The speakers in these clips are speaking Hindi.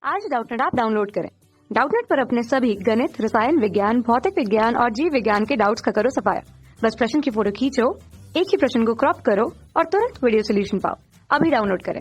आज डाउटनेट ऐप डाउनलोड करें। डाउटनेट पर अपने सभी गणित, रसायन विज्ञान, भौतिक विज्ञान और जीव विज्ञान के डाउट्स का करो सफाया। बस प्रश्न की फोटो खींचो, एक ही प्रश्न को क्रॉप करो और तुरंत वीडियो सोल्यूशन पाओ। अभी डाउनलोड करें।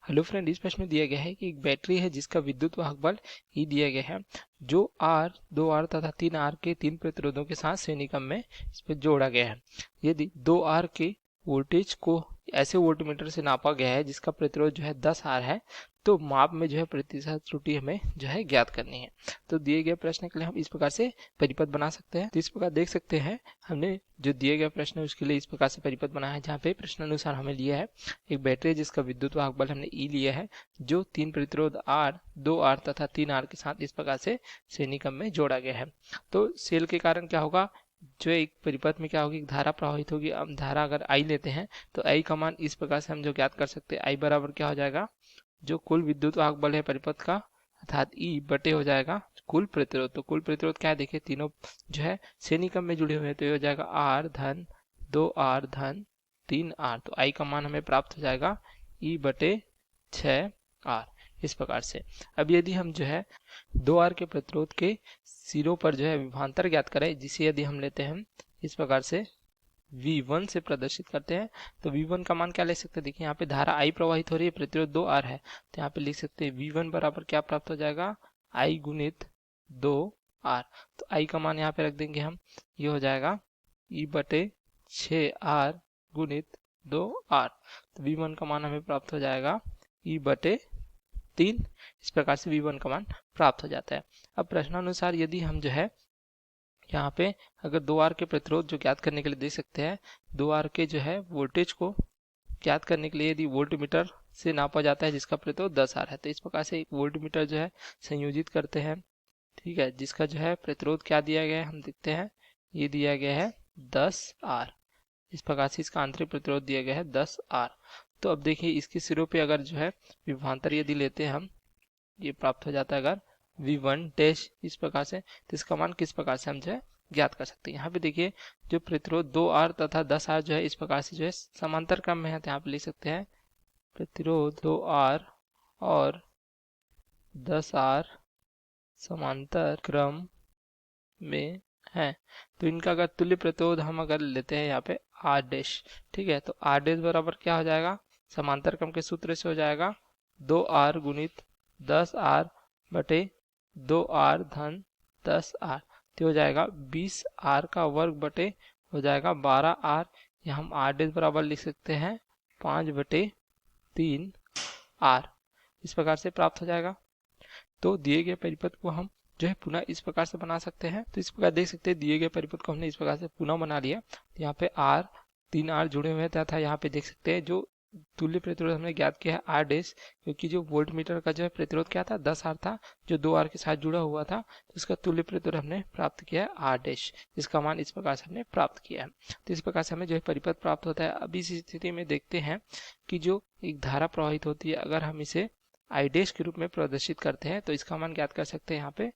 हेलो फ्रेंड, इस प्रश्न में दिया गया है कि एक बैटरी है जिसका विद्युत वाहक बल E दिया गया है, जो R, 2R तथा 3R के तीन प्रतिरोधों के साथ श्रेणी क्रम में इस पर जोड़ा गया है। यदि 2R के वोल्टेज को ऐसे वोल्टमीटर से नापा गया है जिसका प्रतिरोध जो है 10R है, तो माप में जो है प्रतिशत त्रुटि हमें जो है ज्ञात करनी है। तो दिए गए प्रश्न के लिए हम इस प्रकार से परिपथ बना सकते हैं। तो इस प्रकार देख सकते हैं हमने जो दिए गए प्रश्न है उसके लिए इस प्रकार से परिपथ बनाया है, जहाँ पे प्रश्न अनुसार हमें लिया है एक बैटरी जिसका विद्युत वाहक बल हमने E लिया है, जो तीन प्रतिरोध R, 2R तथा 3R के साथ इस प्रकार से श्रेणी क्रम में जोड़ा गया है। तो सेल के कारण क्या होगा, जो एक परिपथ में क्या होगी, एक धारा प्रवाहित होगी। अब धारा अगर I लेते हैं तो I का मान इस प्रकार से हम जो ज्ञात कर सकते हैं, I बराबर क्या हो जाएगा, जो कुल विद्युत वाहक बल है परिपथ का अर्थात E बटे हो जाएगा कुल प्रतिरोध। तो कुल प्रतिरोध क्या है, देखिए तीनों जो है श्रेणी क्रम में जुड़े हुए हैं, तो ये हो जाएगा R धन 2R धन 3R। तो I का मान हमें प्राप्त हो जाएगा E बटे 6R इस प्रकार से। अब यदि हम जो है 2R के प्रतिरोध के सिरों पर जो है विभवांतर ज्ञात करें, जिसे यदि हम लेते हैं इस प्रकार से V1 से प्रदर्शित करते हैं, तो V1 का मान क्या ले सकते हैं, देखिए यहाँ पे धारा I प्रवाहित हो रही है, प्रतिरोध 2R है, तो यहाँ पे लिख सकते हैं V1 बराबर क्या प्राप्त हो जाएगा, I गुणित 2R। तो I का मान यहाँ पे रख देंगे हम, ये हो जाएगा E बटे 6R गुणित 2R। तो V1 का मान हमें प्राप्त हो जाएगा E बटे 3। इस प्रकार से V1 का मान प्राप्त हो जाता है। अब प्रश्नानुसार यदि हम जो है यहाँ पे अगर 2R के प्रतिरोध जो ज्ञात करने के लिए देख सकते हैं, 2R के जो है वोल्टेज को ज्ञात करने के लिए यदि वोल्टमीटर से नापा जाता है जिसका प्रतिरोध 10R है, तो इस प्रकार से एक वोल्टमीटर जो है संयोजित करते हैं, ठीक है, जिसका जो है प्रतिरोध क्या दिया गया है हम देखते हैं, ये दिया गया है 10R। इस प्रकार से इसका आंतरिक प्रतिरोध दिया गया है 10R। तो अब देखिए इसके सिरों पे अगर जो है विभवांतर यदि लेते हैं हम, ये प्राप्त हो जाता है अगर V1 डैश इस प्रकार से, तो इसका मान किस प्रकार से हम जो है ज्ञात कर सकते हैं। यहाँ पे देखिए जो प्रतिरोध 2R तथा 10R जो है इस प्रकार से जो है समांतर क्रम में है, तो यहाँ पे लिख सकते हैं प्रतिरोध 2R और 10R समांतर क्रम में है। तो इनका अगर तुल्य प्रतिरोध हम अगर लेते हैं यहाँ पे R डैश, ठीक है, तो R डैश बराबर क्या हो जाएगा, समांतर क्रम के सूत्र से हो जाएगा 2R गुणित 10R बटे 2R धन 10R, तो हो जाएगा 20R का वर्ग बटे हो जाएगा 12R। यहाँ हम R डैश बराबर लिख सकते हैं 5 बटे 3R इस प्रकार से प्राप्त हो जाएगा। तो दिए गए परिपथ को हम जो है पुनः इस प्रकार से बना सकते हैं। तो इस प्रकार देख सकते हैं दिए गए परिपथ को हमने इस प्रकार से पुनः बना लिया। यहाँ पे R 3R जुड़े हुए हैं तथा यहाँ पे देख सकते हैं जो तुल्य प्रतिरोध हमने ज्ञात किया है R डैश, क्योंकि जो वोल्टमीटर का जो है प्रतिरोध क्या था 10R था, जो 2R के साथ जुड़ा हुआ था, तो इसका तुल्य प्रतिरोध हमने प्राप्त किया है R डैश, जिसका मान इस प्रकार से हमने प्राप्त किया है। तो इस प्रकार से हमें जो है परिपथ प्राप्त होता है। अब इस स्थिति में देखते हैं कि जो एक धारा प्रवाहित होती है, अगर हम इसे I डैश के रूप में प्रदर्शित करते हैं तो इसका मान ज्ञात कर सकते हैं। यहाँ पे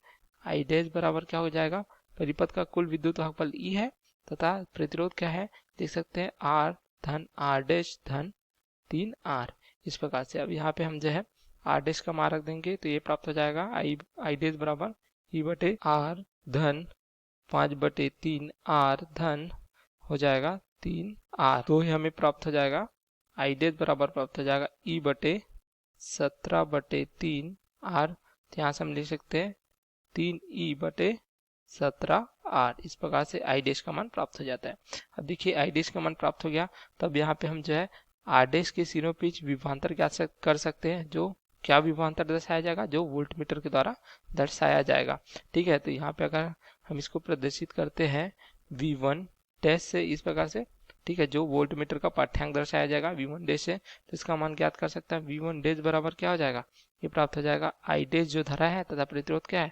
I डैश बराबर क्या हो जाएगा, परिपथ का कुल विद्युत वाहक बल E है तथा प्रतिरोध क्या है, देख सकते हैं R धन R डैश धन 3R इस प्रकार से। अब यहाँ पे हम जो है R डैश का मान रख देंगे, तो ये प्राप्त हो जाएगा I डैश बराबर E बटे R धन 5 बटे 3R धन हो जाएगा 3R। तो ही हमें प्राप्त हो जाएगा I डैश बराबर प्राप्त हो जाएगा E बटे 17 बटे 3R। तो यहाँ से हम लिख सकते हैं 3E बटे 17R इस प्रकार से I डैश का मान प्राप्त हो जाता है। अब देखिए I डैश का मान प्राप्त हो गया, तब यहाँ पे हम जो है R डैश के सिरों बीच विभवांतर क्या कर सकते हैं, जो क्या विभवांतर दर्शाया जाएगा, जो वोल्टमीटर के द्वारा दर्शाया जाएगा, ठीक है। तो यहाँ पे अगर हम इसको प्रदर्शित करते हैं V1 डैश से इस प्रकार से, ठीक है, जो वोल्टमीटर का पाठ्यांक दर्शाया जाएगा V1 डैश से, तो इसका मान ज्ञात कर सकता है। V1 डैश बराबर क्या हो जाएगा, ये प्राप्त हो जाएगा I डैश जो धारा है तथा प्रतिरोध क्या है,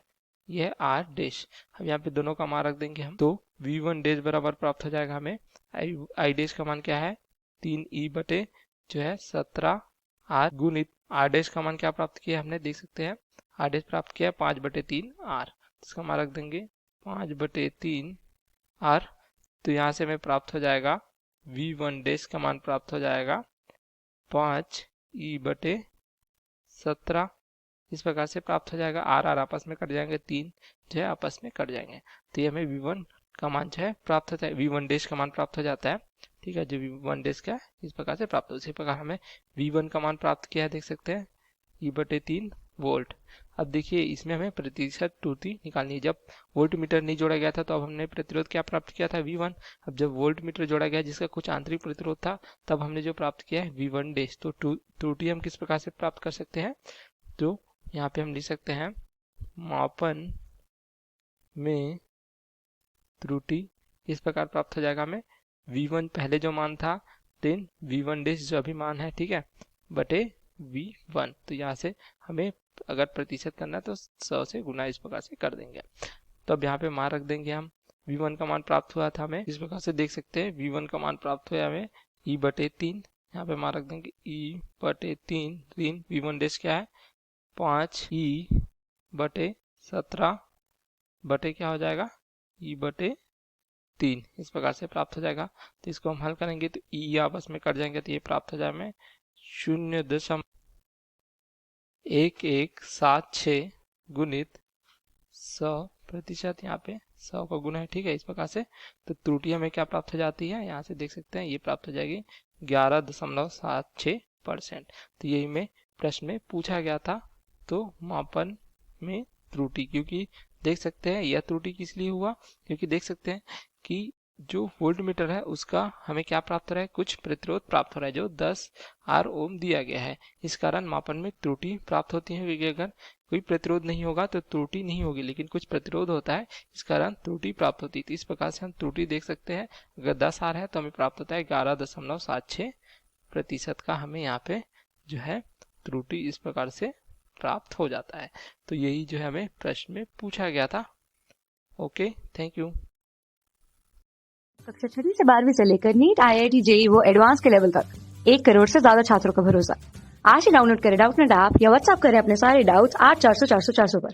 ये है R डैश। हम यहाँ पे दोनों का मान रख देंगे हम, तो V1 डैश बराबर प्राप्त हो जाएगा हमें I डैश का मान क्या है 3E बटे जो है 17R गुणित R डैश का मान क्या प्राप्त किया हमने, देख सकते हैं R डैश प्राप्त किया 5 बटे 3R, इसका मान रख देंगे 5 बटे 3R। तो यहाँ से हमें प्राप्त हो जाएगा V1 डैश का मान प्राप्त हो जाएगा 5E बटे 17 इस प्रकार से प्राप्त हो जाएगा। आर आर आपस में कट जाएंगे, 3 जो है आपस में कट जाएंगे, तो ये हमें V1 का मान जो है प्राप्त होता है, V1 डैश का मान प्राप्त हो जाता है। ठीक है, जो V1 डैश का इस प्रकार से प्राप्त हो, उसी प्रकार हमें V1 का मान प्राप्त किया है, देख सकते हैं E/3 वोल्ट। अब देखिए इसमें हमें प्रतिशत त्रुटि निकालनी है। जब वोल्ट मीटर नहीं जोड़ा गया था तो अब हमने प्रतिरोध क्या प्राप्त किया था, V1। अब जब वोल्ट मीटर जोड़ा गया जिसका कुछ आंतरिक प्रतिरोध था, तब हमने जो प्राप्त किया है V1 डैश। तो त्रुटि हम किस प्रकार से प्राप्त कर सकते हैं, तो यहाँ पे हम लिख सकते हैं मापन में त्रुटि इस प्रकार प्राप्त हो जाएगा हमें V1 पहले जो मान था, देन V1 डैश जो अभी मान है, ठीक है, बटे V1। तो यहाँ से हमें अगर प्रतिशत करना है तो 100 से गुना इस प्रकार से कर देंगे। तो अब यहाँ पे मान रख देंगे हम। V1 का मान प्राप्त हुआ था हमें, इस प्रकार से देख सकते हैं V1 का मान प्राप्त हुआ हमें E/3। यहाँ पे मान रख देंगे E/3। V1 डैश क्या है 5E/17 बटे क्या हो जाएगा E/3, इस प्रकार से प्राप्त हो जाएगा। तो इसको हम हल करेंगे तो E आपस में कट जाएंगे, तो ये प्राप्त हो जाए हमें 0.1176 गुणित 100%। यहाँ पे 100 का गुना है, ठीक है, इस प्रकार से। तो त्रुटि हमें क्या प्राप्त हो जाती है, यहाँ से देख सकते हैं ये प्राप्त हो जाएगी 11.76%। तो यही में प्रश्न में पूछा गया था। तो मापन में त्रुटि, क्योंकि देख सकते हैं यह त्रुटि किस लिए हुआ, क्योंकि देख सकते हैं कि जो वोल्ट मीटर है उसका हमें क्या प्राप्त हो रहा है, कुछ प्रतिरोध प्राप्त हो रहा है जो 10 R ओम दिया गया है। इस कारण मापन में त्रुटि प्राप्त होती है, क्योंकि अगर कोई प्रतिरोध नहीं होगा तो त्रुटि नहीं होगी, लेकिन कुछ प्रतिरोध होता है, इस कारण त्रुटि प्राप्त होती है। तो इस प्रकार से हम त्रुटि देख सकते हैं। अगर 10 R है तो हमें प्राप्त होता है 11.76% का हमें यहाँ पे जो है त्रुटि इस प्रकार से प्राप्त हो जाता है। तो यही जो है हमें प्रश्न में पूछा गया था। Okay, thank you. कक्षा 6वीं से 12वीं से लेकर नीट, IIT, JEE वो एडवांस के लेवल तक 1 करोड़ से ज्यादा छात्रों का भरोसा। आज ही डाउनलोड करें डाउटनेट ऐप या व्हाट्सएप करें अपने सारे डाउट्स 8400 400 400 पर।